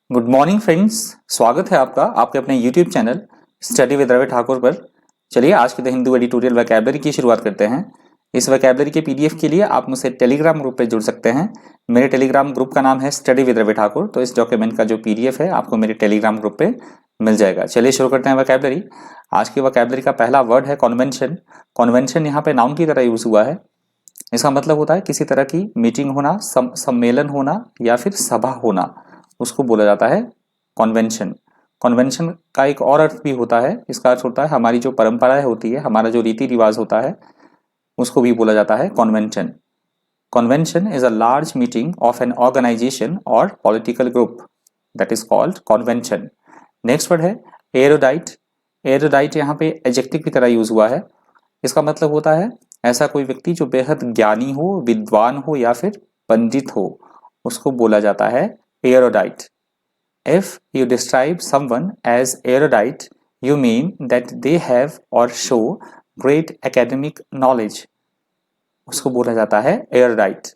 Good morning friends. स्वागत है आपका आपके अपने YouTube channel study with Ravi Thakur पर। चलिए आज के द हिंदू एडिटोरियल वोकैबुलरी की शुरुआत करते हैं। इस वोकैबुलरी के पीडीएफ के लिए आप मुझसे टेलीग्राम ग्रुप पे जुड़ सकते हैं। मेरे टेलीग्राम ग्रुप का नाम है स्टडी विद रवि ठाकुर। तो इस डॉक्यूमेंट का जो पीडीएफ है आपको मेरे टेलीग्राम ग्रुप पे मिल जाएगा। चलिए शुरू करते हैं वोकैबुलरी। आज की वोकैबुलरी का पहला वर्ड है कॉन्वेंशन। कॉन्वेंशन यहाँ पे नाउन की तरह यूज हुआ है। इसका मतलब होता है किसी तरह की मीटिंग होना, सम्मेलन होना या फिर सभा होना, उसको बोला जाता है कॉन्वेंशन। कॉन्वेंशन का एक और अर्थ भी होता है। इसका अर्थ होता है हमारी जो परंपराएं होती है, हमारा जो रीति रिवाज होता है, उसको भी बोला जाता है convention. Convention is a large meeting of an organization और political group, that is called convention. Next word है एरोडाइट। एरोडाइट यहाँ पे एडजेक्टिव की तरह यूज हुआ है। इसका मतलब होता है ऐसा कोई व्यक्ति जो बेहद ज्ञानी हो, विद्वान हो या फिर पंडित हो, उसको बोला जाता है एरोडाइट। If you describe someone as erudite, you mean that they have or show great academic knowledge. उसको बोला जाता है erudite.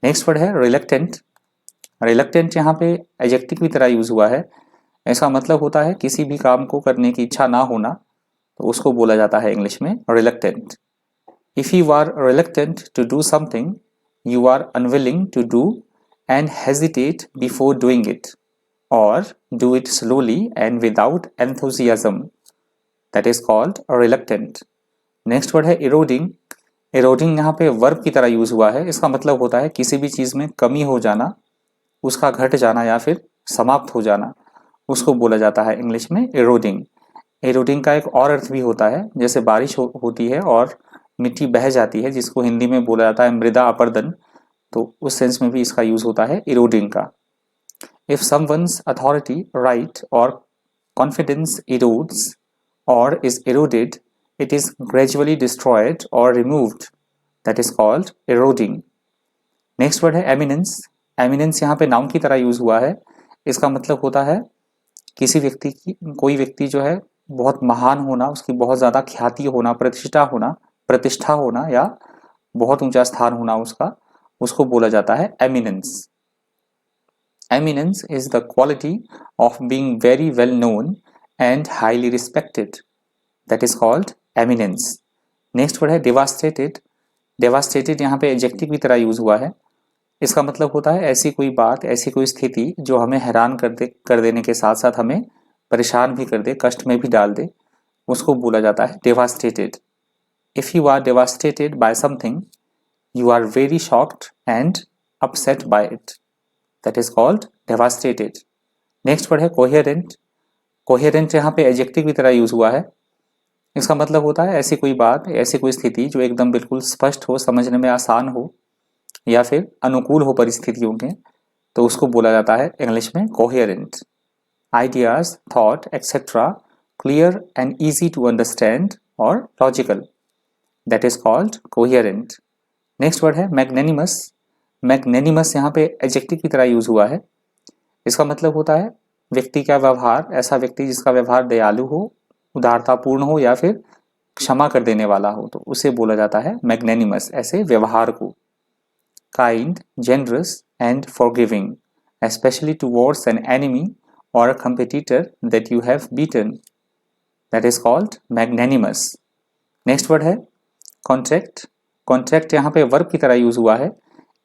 नेक्स्ट वर्ड है reluctant. reluctant यहाँ पे एडजेक्टिव की तरह यूज हुआ है। इसका मतलब होता है किसी भी काम को करने की इच्छा ना होना, तो उसको बोला जाता है इंग्लिश में reluctant. If you are reluctant to do something, you are unwilling to do and hesitate before doing it, or do it slowly and without enthusiasm, that is called reluctant. Next word है eroding. eroding यहाँ पे verb की तरह use हुआ है। इसका मतलब होता है किसी भी चीज में कमी हो जाना, उसका घट जाना या फिर समाप्त हो जाना, उसको बोला जाता है इंग्लिश में eroding. eroding का एक और अर्थ भी होता है, जैसे बारिश होती है और मिट्टी बह जाती है, जिसको हिंदी में बोला जाता है मृदा अपरदन, तो उस सेंस में भी इसका यूज होता है eroding का। If someone's authority, right, or confidence erodes or is eroded, it is gradually destroyed or removed. That is called eroding. Next word है eminence. Eminence यहाँ पे नाउन की तरह यूज हुआ है। इसका मतलब होता है किसी व्यक्ति की, कोई व्यक्ति जो है बहुत महान होना, उसकी बहुत ज्यादा ख्याति होना, प्रतिष्ठा होना या बहुत ऊंचा स्थान होना उसका, उसको बोला जाता है eminence. Eminence is the quality of being very well known and highly respected. That is called eminence. Next word है devastated. Devastated यहाँ पे एडजेक्टिव की तरह यूज हुआ है। इसका मतलब होता है ऐसी कोई बात, ऐसी कोई स्थिति जो हमें हैरान कर देने के साथ साथ हमें परेशान भी कर दे, कष्ट में भी डाल दे, उसको बोला जाता है devastated. If you are devastated by something, you are very shocked and upset by it. That is called devastated. Next word है coherent. coherent यहाँ पे एडजेक्टिव की तरह यूज हुआ है। इसका मतलब होता है ऐसी कोई बात, ऐसी कोई स्थिति जो एकदम बिल्कुल स्पष्ट हो, समझने में आसान हो या फिर अनुकूल हो परिस्थितियों के, तो उसको बोला जाता है इंग्लिश में coherent. Ideas, thought, etc. clear and easy to understand or logical. That is called coherent. Next word है magnanimous. मैग्नेनिमस यहाँ पे एडजेक्टिव की तरह यूज हुआ है। इसका मतलब होता है व्यक्ति का व्यवहार, ऐसा व्यक्ति जिसका व्यवहार दयालु हो, उदारतापूर्ण हो या फिर क्षमा कर देने वाला हो, तो उसे बोला जाता है मैग्नेनिमस, ऐसे व्यवहार को। Kind, generous and forgiving, especially towards an enemy और a competitor that you have beaten, that is called magnanimous. Next word है कॉन्ट्रैक्ट. कॉन्ट्रैक्ट यहाँ पे वर्ब की तरह यूज हुआ है।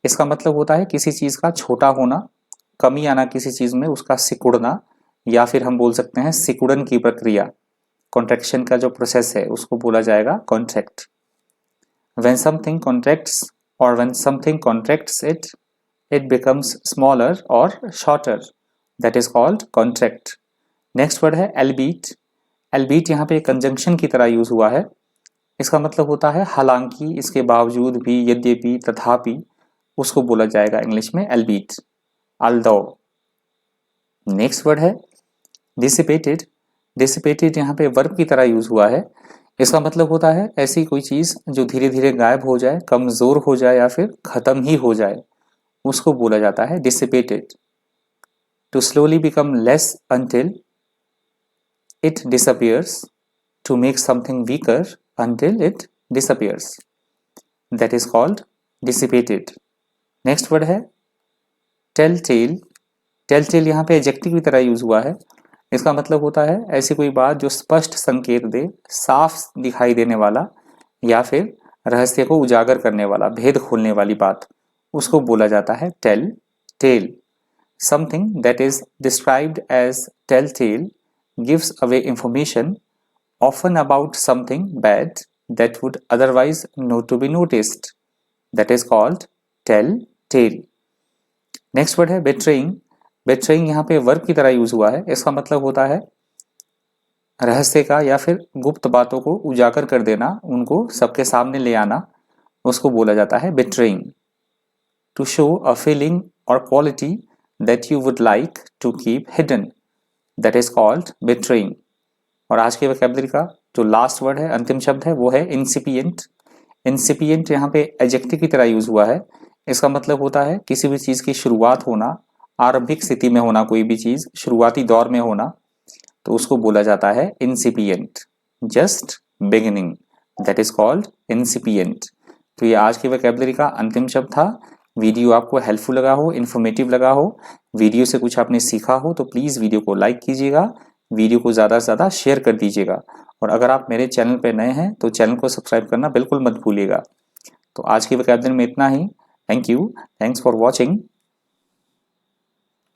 इसका मतलब होता है किसी चीज का छोटा होना, कमी आना किसी चीज में, उसका सिकुड़ना, या फिर हम बोल सकते हैं सिकुड़न की प्रक्रिया, कॉन्ट्रैक्शन का जो प्रोसेस है उसको बोला जाएगा कॉन्ट्रैक्ट। व्हेन समथिंग कॉन्ट्रैक्ट्स और when something contracts it becomes smaller और shorter, that is called contract. Next word है एल्बीट. एल्बीट यहाँ पे कंजंक्शन की तरह यूज हुआ है। इसका मतलब होता है हालांकि, इसके बावजूद भी, यद्यपि, तथापि, उसको बोला जाएगा इंग्लिश में एल्बीट, अल्दो। नेक्स्ट वर्ड है डिसिपेटेड. डिसिपेटेड यहाँ पे वर्ब की तरह यूज हुआ है। इसका मतलब होता है ऐसी कोई चीज जो धीरे धीरे गायब हो जाए, कमजोर हो जाए या फिर खत्म ही हो जाए, उसको बोला जाता है dissipated. To slowly become less until it disappears, to make something weaker until it disappears, that is called dissipated. Next word है टेल टेल. टेल टेल यहाँ पे एडजेक्टिव की तरह यूज हुआ है। इसका मतलब होता है ऐसी कोई बात जो स्पष्ट संकेत दे, साफ दिखाई देने वाला, या फिर रहस्य को उजागर करने वाला, भेद खोलने वाली बात, उसको बोला जाता है telltale. Something that is described as telltale gives away information often about something bad that would otherwise not to be noticed. That is called tell tale. Next word है betraying. betraying यहाँ पे verb की तरह use हुआ है। इसका मतलब होता है रहस्य का या फिर गुप्त बातों को उजागर कर देना, उनको सबके सामने ले आना, उसको बोला जाता है betraying. To show a feeling or quality that you would like to keep hidden. That is called betraying. और आज के वोकैबुलरी का जो लास्ट वर्ड है, अंतिम शब्द है, वो है इंसिपिएंट. इंसिपिएंट यहाँ पे एडजेक्टिव की तरह यूज हुआ है। इसका मतलब होता है किसी भी चीज की शुरुआत होना, आरंभिक स्थिति में होना, कोई भी चीज शुरुआती दौर में होना, तो उसको बोला जाता है incipient. Just beginning, that is called incipient. तो ये आज की वोकैबुलरी का अंतिम शब्द था। वीडियो आपको हेल्पफुल लगा हो, इन्फॉर्मेटिव लगा हो, वीडियो से कुछ आपने सीखा हो, तो प्लीज वीडियो को लाइक कीजिएगा, वीडियो को ज़्यादा से ज़्यादा शेयर कर दीजिएगा। और अगर आप मेरे चैनल पर नए हैं तो चैनल को सब्सक्राइब करना बिल्कुल मत भूलिएगा। तो आज की वोकैबुलरी में इतना ही। Thank you, thanks for watching.